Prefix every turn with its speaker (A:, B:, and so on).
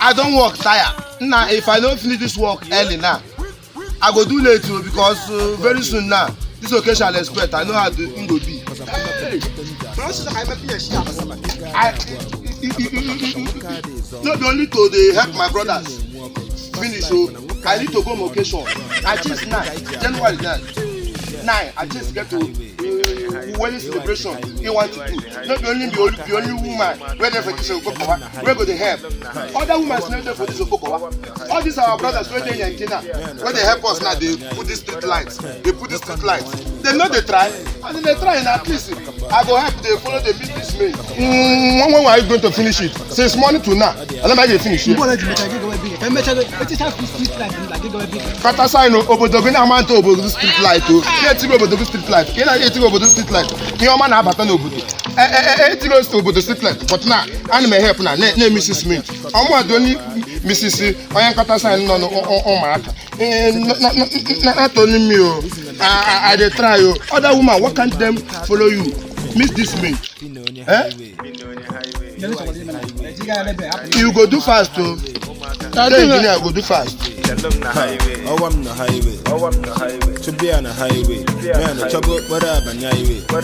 A: I don't work tire. Now, if I don't finish this work early now, I go do late too because very soon now, this occasion I'll expect. I know how the thing go be. Hey, not only to dey help my brothers finish, so I need to go on occasion. I just 9 January 9. I just get to wedding celebration. You want to do? Not only the only woman where they for this Okokowa, where go they help? Other women not there for this Okokowa. All these are our brothers where they in Nkota, where they help us now. They put these street lights. They put these street lights. They know they try, and then they try. And at least I go help. They follow the business me. When are you going to finish it? Since morning to now, I don't make it finish it. Kata sign obodo gina amount obodo street light o. Yeti obodo street light. Kina yeti obodo street light. Ni o ma na abata na obodo. Eti go obodo street light. But now, I me help na Mrs. Smith. Omo adoni Mrs. Oyan kata sign no on my aka. Not only me o. I dey try o. Other woman, what can them follow you? Miss this me. You go do fast o. I go do fast.
B: Oh, I'm the highway. To be on the highway. Man, the trouble, whatever, highway.